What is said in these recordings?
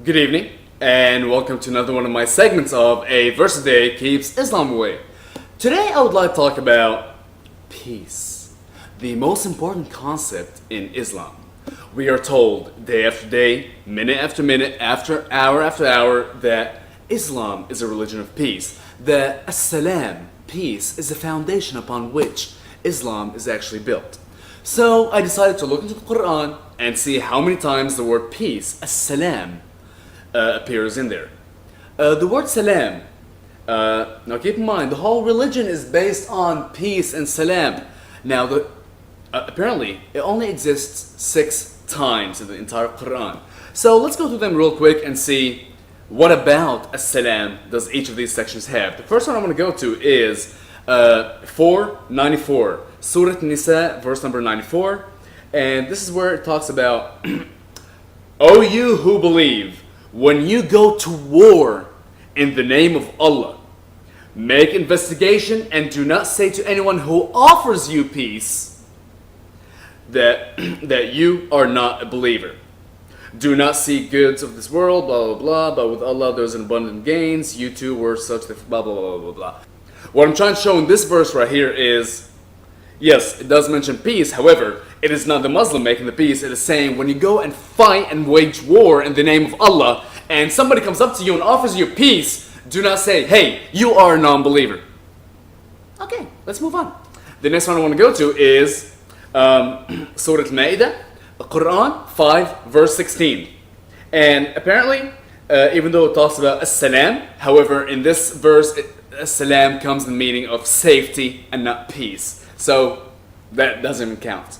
Good evening, and welcome to another one of my segments of A Verse a Day Keeps Islam Away. Today I would like to talk about peace, the most important concept in Islam. We are told day after day, minute after minute, after hour, that Islam is a religion of peace, that as-salam, peace, is the foundation upon which Islam is actually built. So I decided to look into the Quran and see how many times the word peace, as-salam, appears in there. The word salam, now keep in mind, the whole religion is based on peace and salam. Now, apparently, it only exists 6 times in the entire Quran. So let's go through them real quick and see what about as-salam does each of these sections have. The first one I'm going to go to is 494, Surah Nisa, verse number 94. And this is where it talks about, O you who believe, when you go to war in the name of Allah, make investigation and do not say to anyone who offers you peace that you are not a believer. Do not seek goods of this world, blah, blah, blah, but with Allah there's an abundant gains. You too were such that blah, blah, blah, blah, blah. What I'm trying to show in this verse right here is, yes, it does mention peace. However, it is not the Muslim making the peace. It is saying when you go and fight and wage war in the name of Allah and somebody comes up to you and offers you peace, do not say, hey, you are a non-believer. Okay, let's move on. The next one I want to go to is Surah Al-Ma'idah, Quran 5, verse 16. And apparently, even though it talks about as-salam, however, in this verse, as-salam comes in the meaning of safety and not peace. So that doesn't even count.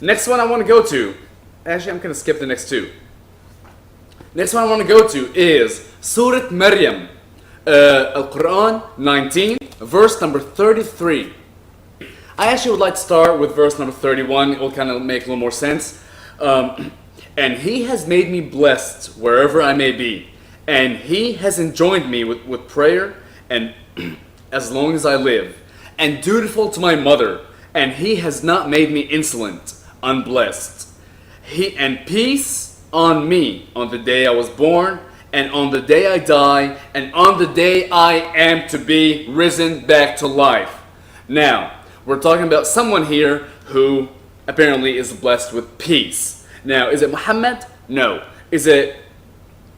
Next one I want to go to, actually I'm going to skip the next two. Next one I want to go to is Surah Maryam, Al-Quran 19, verse number 33. I actually would like to start with verse number 31. It will kind of make a little more sense. And he has made me blessed wherever I may be. And he has enjoined me with prayer and as long as I live. And dutiful to my mother. And he has not made me insolent, unblessed. And peace on me on the day I was born, and on the day I die, and on the day I am to be risen back to life. Now, we're talking about someone here who apparently is blessed with peace. Now, is it Muhammad? No. Is it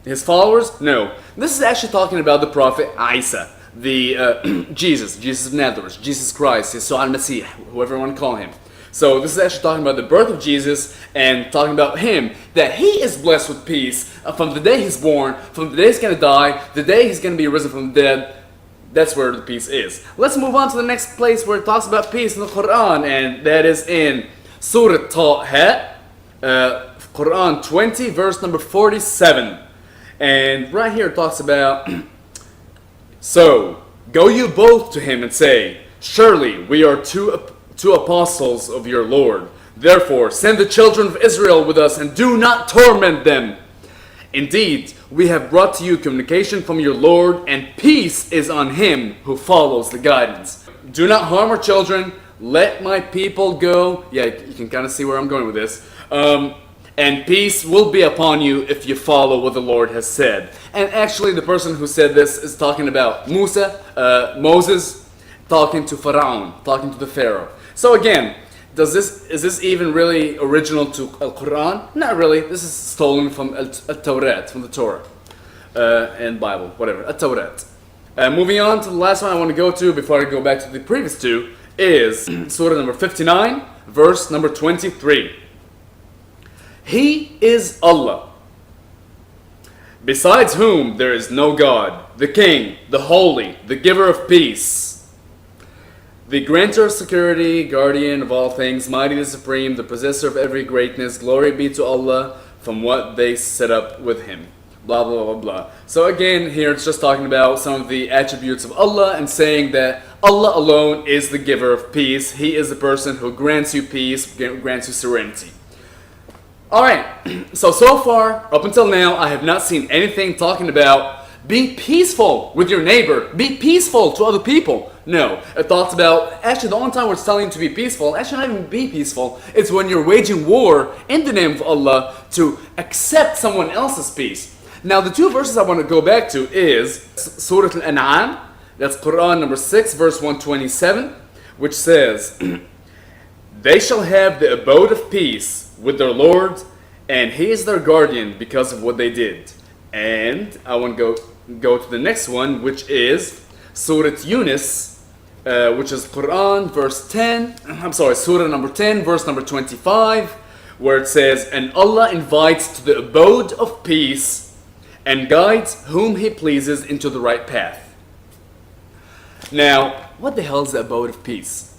his followers? No. This is actually talking about the Prophet Isa, the Jesus of Nazareth, Jesus Christ, Yeshua al-Masih, whoever you want to call him. So this is actually talking about the birth of Jesus and talking about him, that he is blessed with peace from the day he's born, from the day he's going to die, the day he's going to be risen from the dead. That's where the peace is. Let's move on to the next place where it talks about peace in the Quran, and that is in Surah Taha, Quran 20, verse number 47. And right here it talks about, so go you both to him and say, surely we are two apostles of your Lord. Therefore, send the children of Israel with us and do not torment them. Indeed, we have brought to you communication from your Lord, and peace is on him who follows the guidance. Do not harm our children. Let my people go. Yeah, you can kind of see where I'm going with this. And peace will be upon you if you follow what the Lord has said. And actually, the person who said this is talking about Moses, talking to Pharaoh, talking to the Pharaoh. So again, is this even really original to Al-Quran? Not really. This is stolen from Al-Tawrat, from the Torah and Bible, whatever. Al-Tawrat. Moving on to the last one I want to go to before I go back to the previous two is Surah number 59, verse number 23. He is Allah, besides whom there is no God, the King, the Holy, the Giver of Peace, the grantor of security, guardian of all things, mighty the supreme, the possessor of every greatness. Glory be to Allah from what they set up with him. Blah, blah, blah, blah. So again, here it's just talking about some of the attributes of Allah and saying that Allah alone is the giver of peace. He is the person who grants you peace, grants you serenity. Alright, so far, up until now, I have not seen anything talking about be peaceful with your neighbor, be peaceful to other people. No, it talks about, actually the only time where it's telling you to be peaceful, actually not even be peaceful, it's when you're waging war in the name of Allah to accept someone else's peace. Now the two verses I want to go back to is Surah Al-An'am, that's Quran number 6 verse 127, which says, they shall have the abode of peace with their Lord, and He is their guardian because of what they did. And I want to go to the next one, which is Surah Yunus, which is Quran verse 10, Surah number 10, verse number 25, where it says, and Allah invites to the abode of peace and guides whom He pleases into the right path. Now, what the hell is the abode of peace?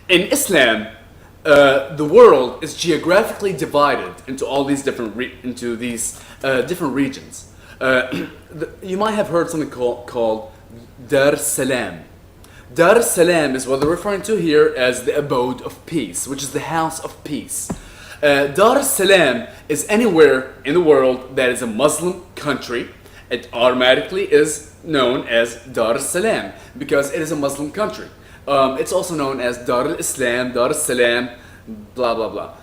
In Islam, the world is geographically divided into all these different different regions. You might have heard something called Dar Salam. Dar Salam is what they're referring to here as the abode of peace, which is the house of peace. Dar Salam is anywhere in the world that is a Muslim country. It automatically is known as Dar Salam because it is a Muslim country. It's also known as Dar al-Islam, Dar al-Salam, blah blah blah.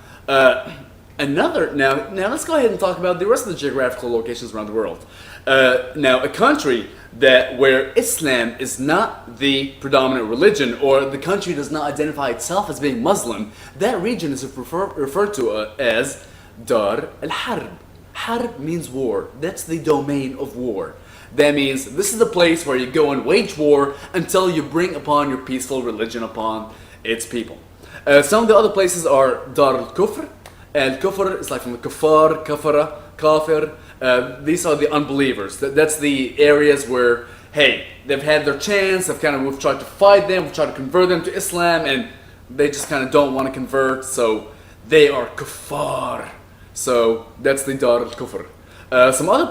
Now let's go ahead and talk about the rest of the geographical locations around the world. Now, a country where Islam is not the predominant religion, or the country does not identify itself as being Muslim, that region is referred to as Dar al-Harb. Harb means war. That's the domain of war. That means this is the place where you go and wage war until you bring upon your peaceful religion upon its people. Some of the other places are Dar al-Kufr. Al-Kufr is like from the Kafar, Kafara, Kafir. These are the unbelievers. That's the areas where, hey, they've had their chance, we've tried to fight them, we've tried to convert them to Islam, and they just kind of don't want to convert, so they are Kafar. So that's the Dar al-Kufr. Some other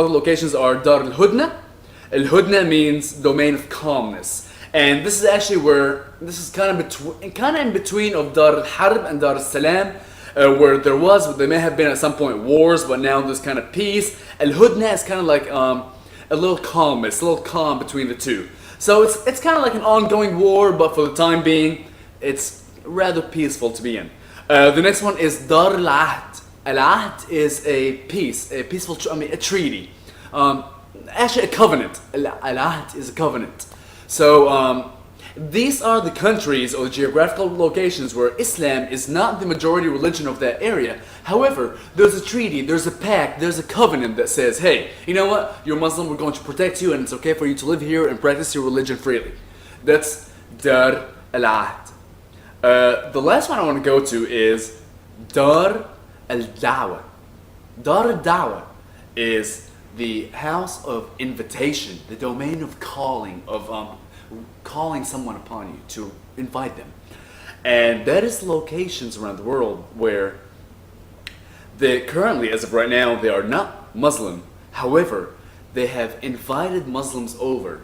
locations are Dar al-Hudna. Al-Hudna means domain of calmness. And this is actually this is kind of in between of Dar al-Harb and Dar al-Salam, where there may have been at some point wars, but now there's kind of peace. Al-Hudna is kind of like a little calmness, a little calm between the two. So it's kind of like an ongoing war, but for the time being, it's rather peaceful to be in. The next one is Dar al-Ahd. Al-Ahd is a treaty. Actually a covenant. Al-Ahd is a covenant. So these are the countries or the geographical locations where Islam is not the majority religion of that area. However, there's a treaty, there's a pact, there's a covenant that says, hey, you know what? You're Muslim, we're going to protect you, and it's okay for you to live here and practice your religion freely. That's Dar al-Ahd. The last one I want to go to is Dar al-Dawah. Dar al-Dawah is the house of invitation, the domain of calling, calling someone upon you to invite them. And that is locations around the world where currently, as of right now, they are not Muslim. However, they have invited Muslims over,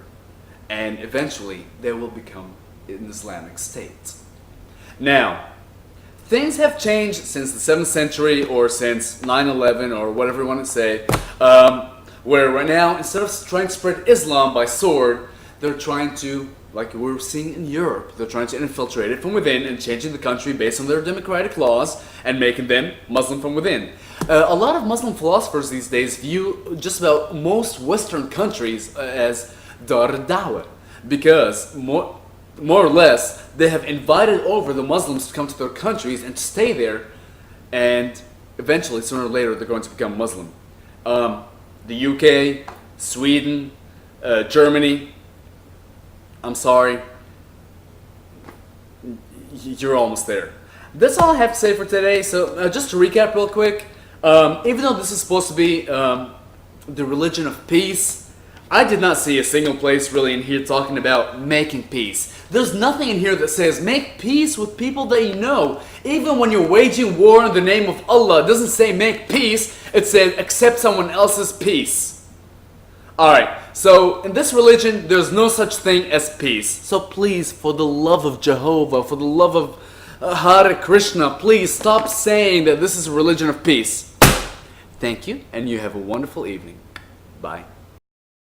and eventually they will become an Islamic state. Now, things have changed since the 7th century or since 9/11 or whatever you want to say, where right now, instead of trying to spread Islam by sword, they're trying to, like we're seeing in Europe, they're trying to infiltrate it from within and changing the country based on their democratic laws and making them Muslim from within. A lot of Muslim philosophers these days view just about most Western countries as Dar al-Dawah, because more or less they have invited over the Muslims to come to their countries and to stay there, and eventually, sooner or later, they're going to become Muslim. The UK, Sweden, Germany, I'm sorry, you're almost there. That's all I have to say for today. So just to recap real quick, even though this is supposed to be the religion of peace, I did not see a single place really in here talking about making peace. There's nothing in here that says make peace with people that you know. Even when you're waging war in the name of Allah, it doesn't say make peace, it says accept someone else's peace. Alright, so in this religion, there's no such thing as peace. So please, for the love of Jehovah, for the love of Hare Krishna, please stop saying that this is a religion of peace. Thank you, and you have a wonderful evening. Bye.